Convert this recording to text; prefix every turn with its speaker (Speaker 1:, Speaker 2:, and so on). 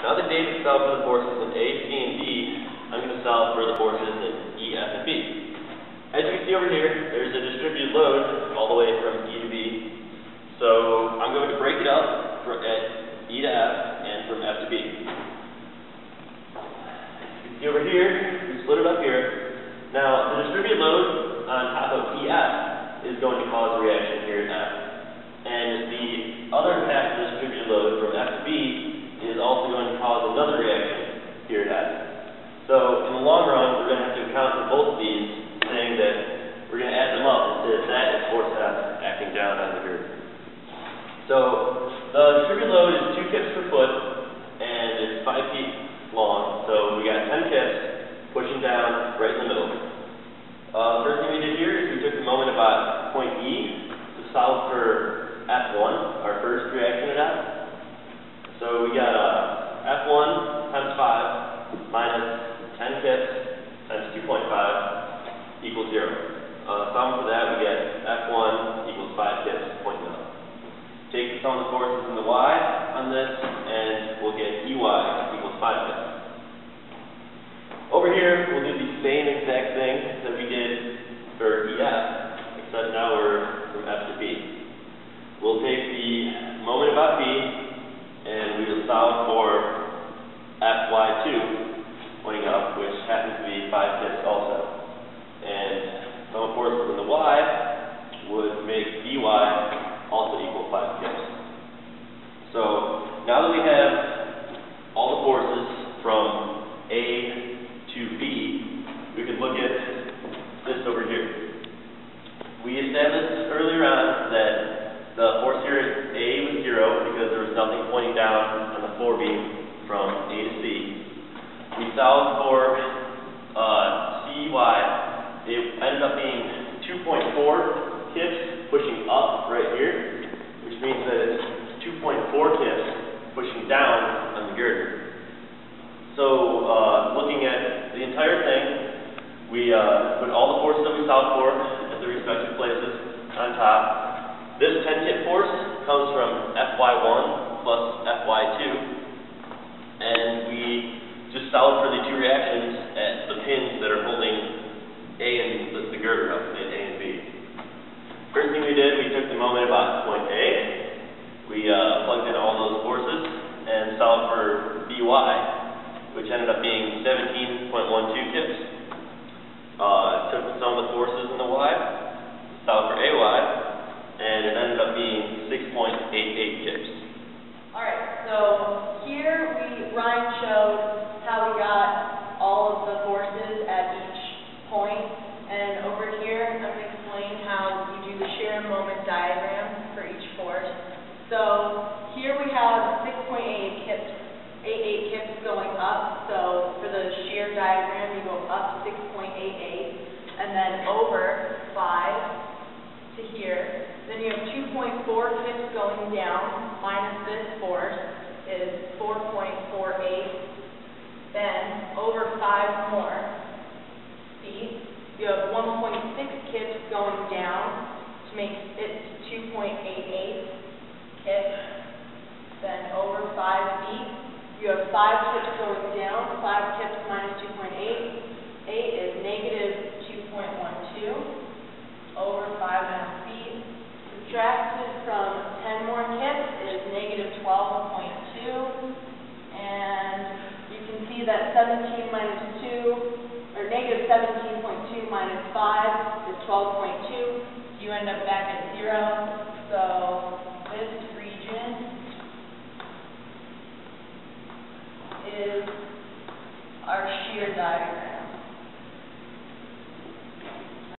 Speaker 1: now that David solved for the forces in A, C, and D, I'm going to solve for the forces in E, F, and B. As you can see over here, there's a distributed load all the way from E to B. So I'm going to break it up at E to F and from F to B. As you can see over here, we split it up here. Now, the distributed load on top of EF is going to cause a reaction here at F. And the other half of the distributed load from F to B is also going to cause another reaction here at F. So in the long run, we're going to have to account for both of these, saying that we're going to add them up and say that that is force F acting down on the girder. So the distributed load is 2 kips per foot, and it's 5 feet long. So we got 10 kips pushing down right in the middle. The first thing we did here is we took the moment about point E to solve for F1, our first reaction at F. So we got F1 times 5 minus 10 kips times 2.5 equals 0. Sum for that, we get F1 equals 5 kips, point middle. Take the sum of the forces in the Y on this, and we'll get EY equals 5 kips. Over here, we'll do the same exact thing that we did for EF, except now we're from F to B. We'll take the moment about B, and we will solve for Fy2 pointing up, which happens to be 5 kips also. And sum of forces in the Y would make Dy also equal 5 kips. So now that we have all the forces from A to B, we can look at this over here. We established earlier on that the force here at A was 0 because there was nothing pointing down on the floor beam from A to C. We solved for CY. It ended up being 2.4 kips pushing up right here, which means that it's 2.4 kips pushing down on the girder. So looking at the entire thing, we put all the forces that we solved for at the respective places on top. This 10 kip force comes from Fy1 plus Fy2, and we just solved for the two reactions at the pins that are holding A and the girder up at A and B. First thing we did, we took the moment about point A, we plugged in all those forces and solved for By, which ended up being 17.12 kips. Took the sum of the forces in the Y, solved for AY, and it ended up being 6.88 kips.
Speaker 2: Alright, so here Ryan showed how we got all of the forces at each point, and over here I'm going to explain how you do the shear moment diagram for each force. So here we have 6.88 kips going up, so for the shear diagram you go up 6.88, and then over 5 to here. Then you have 2.4 kips going down, minus this force is 4.48. Then over 5 more feet, you have 1.6 kips going down to make it 2.88 kips. Then over 5 feet, you have 5 kips going down. 5 kips minus 2.8 is negative 2.12. Over 5.5 feet. Subtracted from 10 more kips is negative 12.2, and you can see that 17 minus 2, or negative 17.2 minus 5 is 12.2. You end up back at 0. So this region is our shear diagram.